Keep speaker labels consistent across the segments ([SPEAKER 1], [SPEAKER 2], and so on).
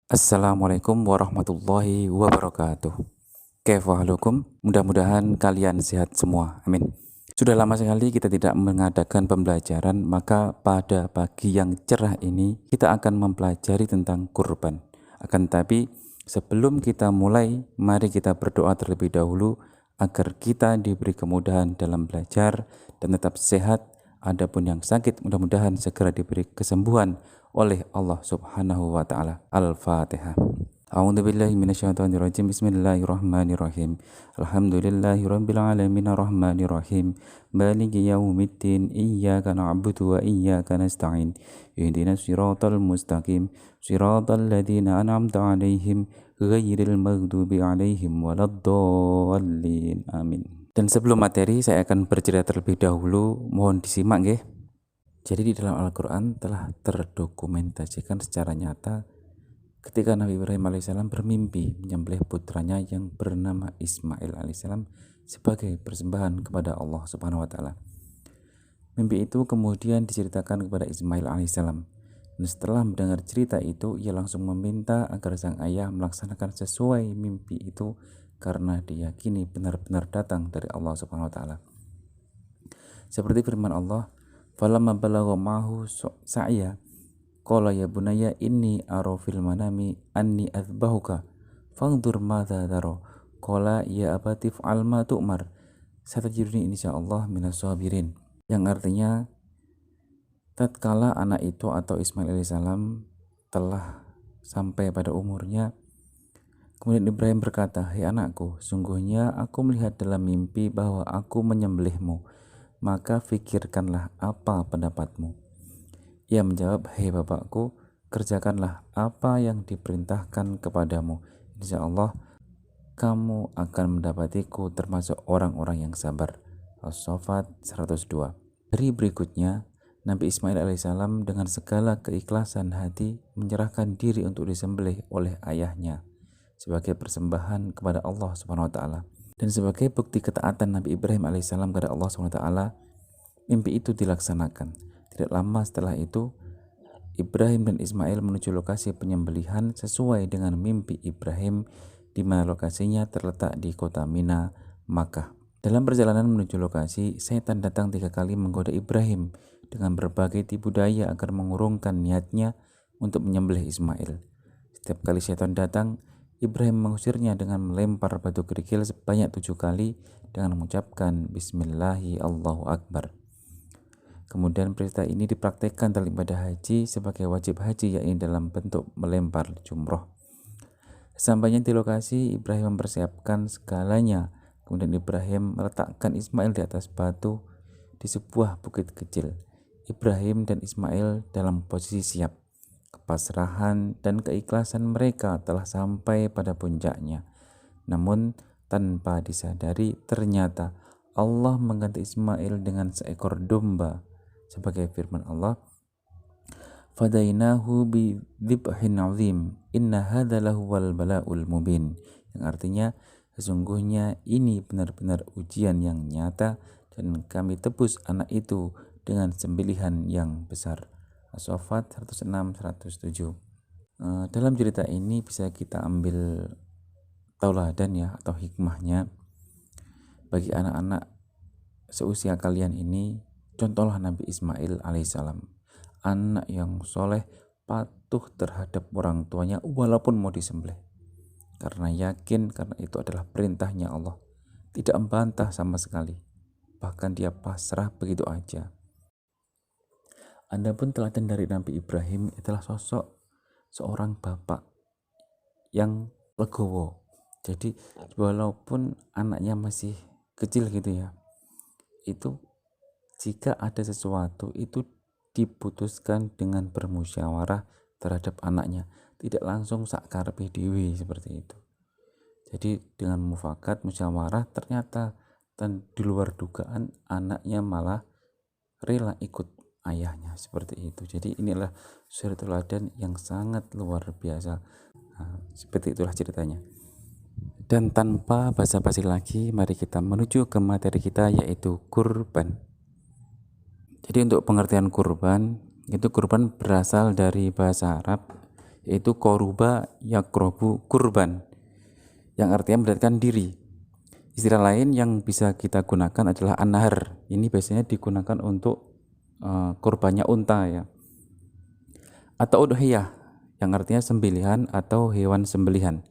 [SPEAKER 1] Assalamualaikum warahmatullahi wabarakatuh. Kaifahalukum? Mudah-mudahan kalian sehat semua. Amin. Sudah lama sekali kita tidak mengadakan pembelajaran, maka pada pagi yang cerah ini kita akan mempelajari tentang kurban. Akan tetapi sebelum kita mulai, mari kita berdoa terlebih dahulu agar kita diberi kemudahan dalam belajar dan tetap sehat. Adapun yang sakit mudah-mudahan segera diberi kesembuhan oleh Allah Subhanahu wa taala. Al-Fatihah. A'udzu billahi minasyaitonir rajim. Bismillahirrahmanirrahim. Alhamdulillahirabbil alamin arrahmanir rahim. Maliki yaumiddin. Iyyaka na'budu wa iyyaka nasta'in. Ihdinas siratal mustaqim. Siratal ladzina an'amta 'alaihim ghairil maghdubi 'alaihim waladdallin. Amin. Dan sebelum materi, saya akan bercerita terlebih dahulu, mohon disimak nggih. Jadi di dalam Al-Quran telah terdokumentasikan secara nyata ketika Nabi Ibrahim alaihissalam bermimpi menyembelih putranya yang bernama Ismail alaihissalam sebagai persembahan kepada Allah Subhanahu wa taala. Mimpi itu kemudian diceritakan kepada Ismail alaihissalam. Dan setelah mendengar cerita itu, ia langsung meminta agar sang ayah melaksanakan sesuai mimpi itu karena diyakini benar-benar datang dari Allah Subhanahu wa taala. Seperti firman Allah, "Falamma balagha ma'ahu sa'ya qala ya bunayya inni ara fil manami anni athbahuka fanzur madza tara qala ya abati fa'al ma tu'mar satajiduni insyaallah minas sabirin." Yang artinya tatkala anak itu atau Ismail alaihissalam telah sampai pada umurnya, kemudian Ibrahim berkata, "Hei anakku, sungguhnya aku melihat dalam mimpi bahwa aku menyembelihmu, maka fikirkanlah apa pendapatmu." Ia menjawab, "Hei bapakku, kerjakanlah apa yang diperintahkan kepadamu. Insya Allah kamu akan mendapatiku termasuk orang-orang yang sabar." As-Saffat 102. Hari berikutnya, Nabi Ismail alaihissalam dengan segala keikhlasan hati menyerahkan diri untuk disembelih oleh ayahnya sebagai persembahan kepada Allah Subhanahu wa taala. Dan sebagai bukti ketaatan Nabi Ibrahim alaihissalam kepada Allah Subhanahu wa taala, mimpi itu dilaksanakan. Tidak lama setelah itu, Ibrahim dan Ismail menuju lokasi penyembelihan sesuai dengan mimpi Ibrahim, di mana lokasinya terletak di kota Mina, Makkah. Dalam perjalanan menuju lokasi, setan datang 3 kali menggoda Ibrahim dengan berbagai tipu daya agar mengurungkan niatnya untuk menyembelih Ismail. Setiap kali setan datang, Ibrahim mengusirnya dengan melempar batu kerikil sebanyak 7 kali dengan mengucapkan Bismillahi Allahu Akbar. Kemudian perintah ini dipraktekkan dalam ibadah haji sebagai wajib haji, yakni dalam bentuk melempar jumroh. Sampainya di lokasi, Ibrahim mempersiapkan segalanya. Kemudian Ibrahim meletakkan Ismail di atas batu di sebuah bukit kecil. Ibrahim dan Ismail dalam posisi siap. Kepasrahan dan keikhlasan mereka telah sampai pada puncaknya. Namun tanpa disadari, ternyata Allah mengganti Ismail dengan seekor domba. Sebagai firman Allah, "Fadainahu bi dzibhin 'azim, inna hadza lahuwal bala'ul mubin." Yang artinya, sesungguhnya ini benar-benar ujian yang nyata dan kami tebus anak itu dengan sembelihan yang besar. As-Saffat 106-107. Dalam cerita ini bisa kita ambil tauladan ya, atau hikmahnya bagi anak-anak seusia kalian ini. Contohlah Nabi Ismail alaihissalam, anak yang soleh, patuh terhadap orang tuanya walaupun mau disembelih, karena yakin karena itu adalah perintahnya Allah, tidak membantah sama sekali, bahkan dia pasrah begitu aja. Adapun teladan dari Nabi Ibrahim adalah sosok seorang bapak yang legowo. Jadi walaupun anaknya masih kecil gitu ya, itu jika ada sesuatu itu diputuskan dengan bermusyawarah terhadap anaknya, tidak langsung sak karepe dhewe seperti itu. Jadi dengan mufakat musyawarah, ternyata dan di luar dugaan anaknya malah rela ikut ayahnya seperti itu. Jadi inilah suri teladan yang sangat luar biasa. Seperti itulah ceritanya. Dan tanpa basa-basi lagi, mari kita menuju ke materi kita, yaitu kurban. Jadi untuk pengertian kurban, itu kurban berasal dari bahasa Arab yaitu koruba yakrobu kurban, yang artinya mendekatkan diri. Istilah lain yang bisa kita gunakan adalah an-nahar. Ini biasanya digunakan untuk kurbannya unta ya. Atau udhiyah, yang artinya sembelihan atau hewan sembelihan.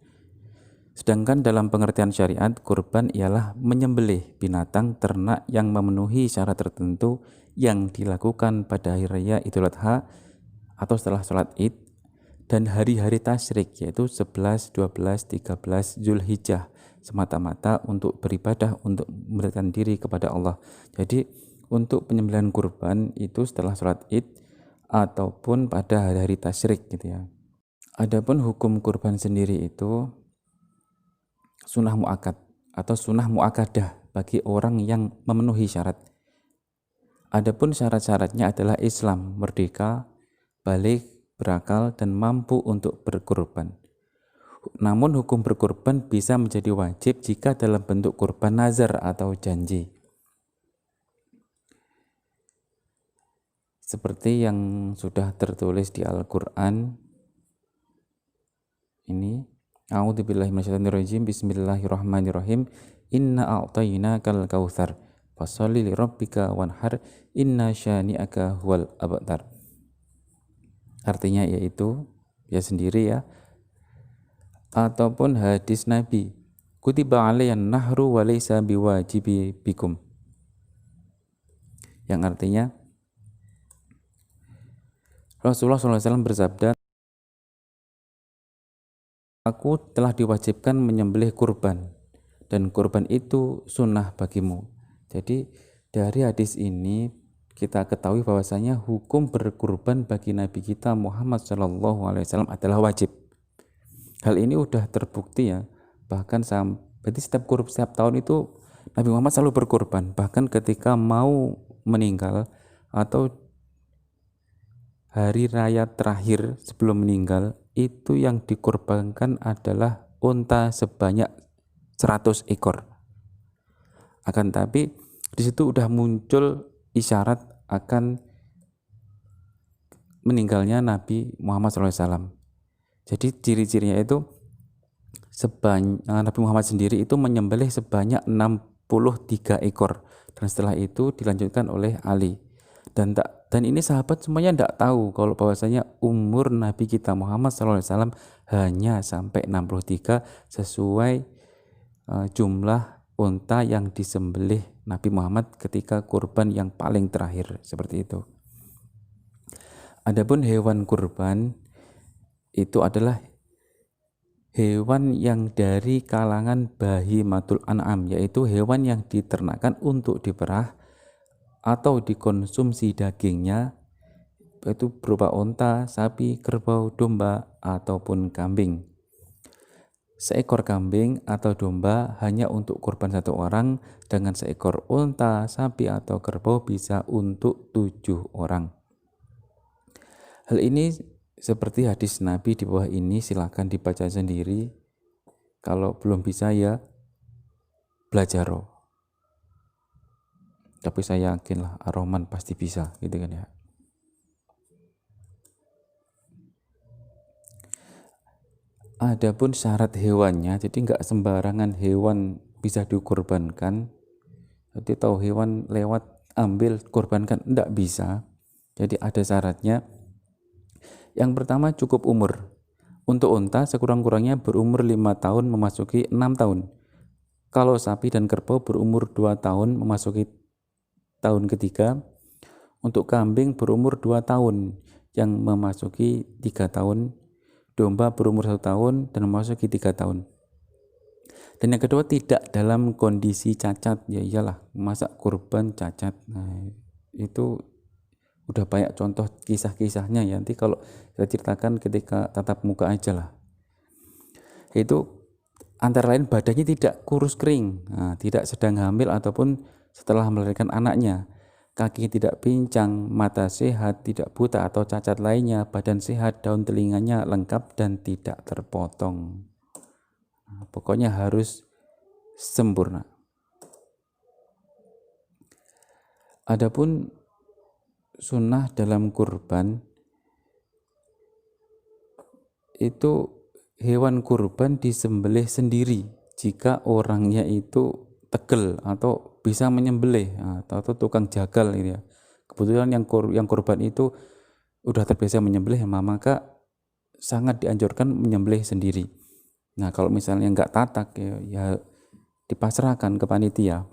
[SPEAKER 1] Sedangkan dalam pengertian syariat, kurban ialah menyembelih binatang ternak yang memenuhi syarat tertentu yang dilakukan pada hari raya Idul Adha atau setelah sholat Id dan hari-hari tasyrik, yaitu 11, 12, 13 Zulhijjah, semata-mata untuk beribadah, untuk mendekatkan diri kepada Allah. Jadi untuk penyembelihan kurban itu setelah sholat Id ataupun pada hari-hari tasyrik gitu ya. Adapun hukum kurban sendiri itu sunnah muakkad atau sunnah muakkadah bagi orang yang memenuhi syarat. Adapun syarat-syaratnya adalah Islam, merdeka, balik, berakal, dan mampu untuk berkurban. Namun hukum berkurban bisa menjadi wajib jika dalam bentuk kurban nazar atau janji. Seperti yang sudah tertulis di Al-Quran ini, A'udzubillahi minasyaitonirrajim. Bismillahirrahmanirrahim. Inna a'tainakal kautsar fasholli lirabbika wanhar inna syani'aka huwal abtar. Artinya yaitu ya sendiri ya, ataupun hadis Nabi, kutiba alaiyan nahru wa laysa biwajibi bikum, yang artinya Rasulullah SAW bersabda, aku telah diwajibkan menyembelih kurban dan kurban itu sunnah bagimu. Jadi dari hadis ini kita ketahui bahwasanya hukum berkurban bagi Nabi kita Muhammad SAW adalah wajib. Hal ini udah terbukti ya, bahkan berarti setiap tahun itu Nabi Muhammad selalu berkurban, bahkan ketika mau meninggal atau hari raya terakhir sebelum meninggal, itu yang dikorbankan adalah unta sebanyak 100 ekor. Akan tapi di situ udah muncul isyarat akan meninggalnya Nabi Muhammad SAW. Jadi ciri-cirinya itu Nabi Muhammad sendiri itu menyembelih sebanyak 63 ekor, dan setelah itu dilanjutkan oleh Ali. Dan ini sahabat semuanya tidak tahu kalau bahwasanya umur Nabi kita Muhammad SAW hanya sampai 63 sesuai jumlah unta yang disembelih Nabi Muhammad ketika kurban yang paling terakhir, seperti itu. Adapun hewan kurban itu adalah hewan yang dari kalangan bahimatul an'am, yaitu hewan yang diternakan untuk diperah atau dikonsumsi dagingnya, yaitu berupa unta, sapi, kerbau, domba, ataupun kambing. Seekor kambing atau domba hanya untuk kurban satu orang, dengan seekor unta, sapi, atau kerbau bisa untuk 7 orang. Hal ini seperti hadis Nabi di bawah ini, silahkan dibaca sendiri. Kalau belum bisa ya belajar. Tapi saya yakin lah Ar-Rahman pasti bisa, gitu kan ya. Adapun syarat hewannya, jadi nggak sembarangan hewan bisa dikorbankan. Jadi tahu hewan lewat ambil korbankan, enggak bisa. Jadi ada syaratnya. Yang pertama cukup umur. Untuk unta sekurang-kurangnya berumur 5 tahun memasuki 6 tahun. Kalau sapi dan kerbau berumur 2 tahun memasuki tahun ketiga. Untuk kambing berumur 2 tahun yang memasuki 3 tahun. Domba berumur 1 tahun dan memasuki 3 tahun. Dan yang kedua tidak dalam kondisi cacat. Ya iyalah, masa kurban cacat. Nah, itu udah banyak contoh kisah-kisahnya ya. Nanti kalau kita ceritakan ketika tatap muka aja lah. Itu antara lain badannya tidak kurus kering, tidak sedang hamil ataupun setelah melahirkan anaknya, kaki tidak pincang, mata sehat, tidak buta atau cacat lainnya, badan sehat, daun telinganya lengkap dan tidak terpotong. Pokoknya harus sempurna. Adapun sunnah dalam kurban itu hewan kurban disembelih sendiri jika orangnya itu tegel atau bisa menyembelih atau tukang jagal gitu ya. Kebetulan yang kurban itu udah terbiasa menyembelih, maka sangat dianjurkan menyembelih sendiri. Nah, kalau misalnya nggak tatak ya dipasrahkan ke panitia.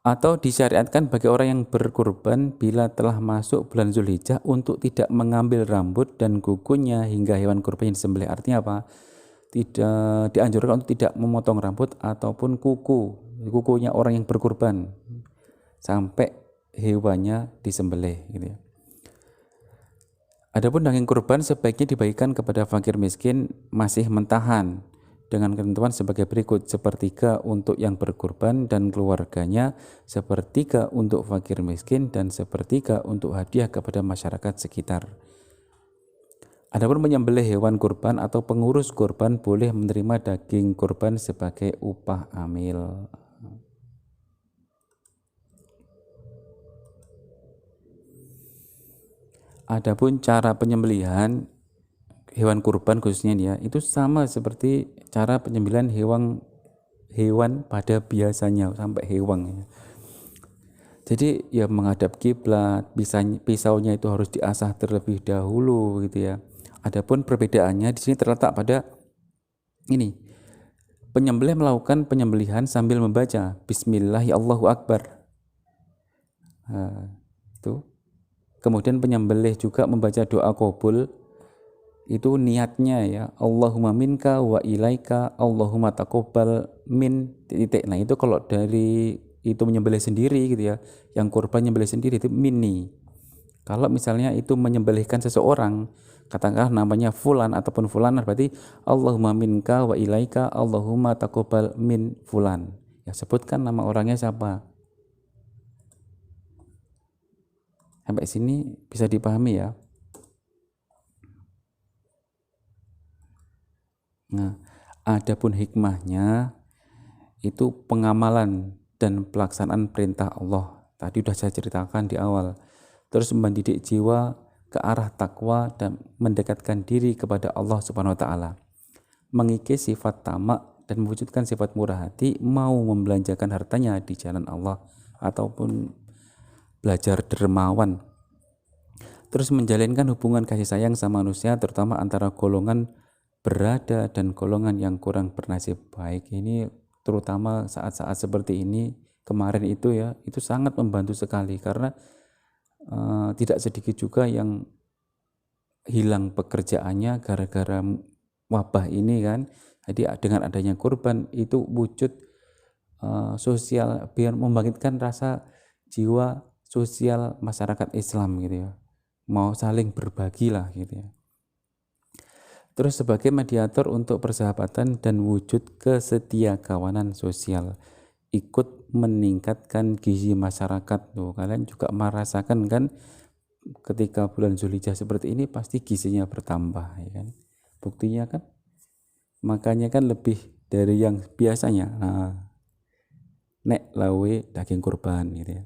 [SPEAKER 1] Atau disyariatkan bagi orang yang berkurban bila telah masuk bulan Zulhijjah untuk tidak mengambil rambut dan kukunya hingga hewan kurban yang disembelih. Artinya apa? Tidak dianjurkan untuk tidak memotong rambut ataupun kukunya orang yang berkurban sampai hewannya disembelih gitu ya. Adapun daging kurban sebaiknya dibagikan kepada fakir miskin masih mentahan dengan ketentuan sebagai berikut: sepertiga untuk yang berkurban dan keluarganya, sepertiga untuk fakir miskin, dan sepertiga untuk hadiah kepada masyarakat sekitar. Adapun menyembelih hewan kurban atau pengurus kurban boleh menerima daging kurban sebagai upah amil. Adapun cara penyembelihan hewan kurban khususnya dia itu sama seperti cara penyembelihan hewan pada biasanya sampai hewan ya. Jadi ya menghadap kiblat, pisaunya itu harus diasah terlebih dahulu gitu ya. Adapun perbedaannya di sini terletak pada ini. Penyembelih melakukan penyembelihan sambil membaca Bismillah Allahu Akbar. Itu. Kemudian penyembelih juga membaca doa qabul. Itu niatnya ya, Allahumma minka wa ilaika Allahumma taqabbal min titik. Nah itu kalau dari itu menyembelih sendiri gitu ya, yang kurban menyembelih sendiri itu minni. Kalau misalnya itu menyembelihkan seseorang, katakanlah namanya fulan ataupun fulan, berarti Allahumma minka wa ilaika Allahumma taqabbal min fulan. Ya sebutkan nama orangnya siapa. Sampai sini bisa dipahami ya. Nah, adapun hikmahnya itu pengamalan dan pelaksanaan perintah Allah. Tadi sudah saya ceritakan di awal. Terus mendidik jiwa ke arah takwa dan mendekatkan diri kepada Allah Subhanahu wa taala. Mengikis sifat tamak dan mewujudkan sifat murah hati, mau membelanjakan hartanya di jalan Allah ataupun belajar dermawan. Terus menjalinkan hubungan kasih sayang sama manusia, terutama antara golongan berada dan golongan yang kurang bernasib baik. Ini terutama saat-saat seperti ini kemarin itu ya, itu sangat membantu sekali karena tidak sedikit juga yang hilang pekerjaannya gara-gara wabah ini kan. Jadi dengan adanya kurban itu wujud sosial biar membangkitkan rasa jiwa sosial masyarakat Islam gitu ya, mau saling berbagi lah gitu ya. Terus sebagai mediator untuk persahabatan dan wujud kesetiakawanan sosial, ikut meningkatkan gizi masyarakat. Tuh, kalian juga merasakan kan ketika bulan Zulhijjah seperti ini pasti gizinya bertambah ya kan. Buktinya kan makanya kan lebih dari yang biasanya. Nek lawe daging kurban gitu ya.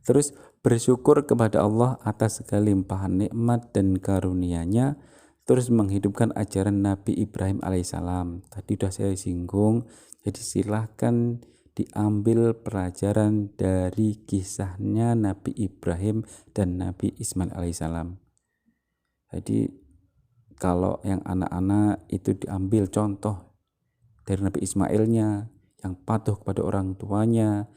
[SPEAKER 1] Terus bersyukur kepada Allah atas segala limpahan nikmat dan karunia-Nya. Terus menghidupkan ajaran Nabi Ibrahim alaihissalam. Tadi sudah saya singgung, jadi silahkan diambil pelajaran dari kisahnya Nabi Ibrahim dan Nabi Ismail alaihissalam. Jadi kalau yang anak-anak itu diambil contoh dari Nabi Ismailnya yang patuh kepada orang tuanya.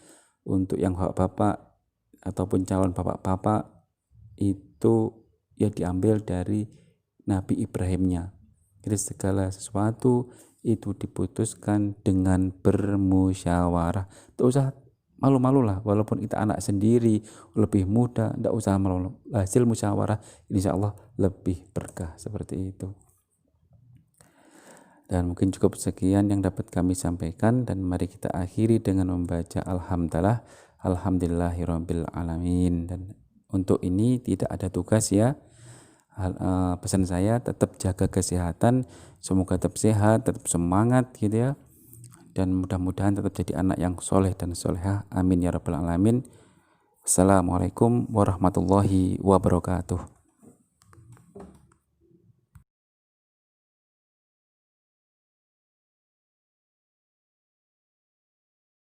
[SPEAKER 1] Untuk yang bapak-bapak ataupun calon bapak-bapak itu ya diambil dari Nabi Ibrahimnya. Jadi segala sesuatu itu diputuskan dengan bermusyawarah. Tidak usah malu-malu lah, walaupun kita anak sendiri lebih muda, tidak usah malu. Hasil musyawarah insya Allah lebih berkah seperti itu. Dan mungkin cukup sekian yang dapat kami sampaikan, dan mari kita akhiri dengan membaca Alhamdulillahirabbil alamin. Dan untuk ini tidak ada tugas ya. Pesan saya tetap jaga kesehatan, semoga tetap sehat, tetap semangat gitu ya, dan mudah-mudahan tetap jadi anak yang soleh dan solehah, amin ya rabbal alamin. Assalamualaikum warahmatullahi wabarakatuh.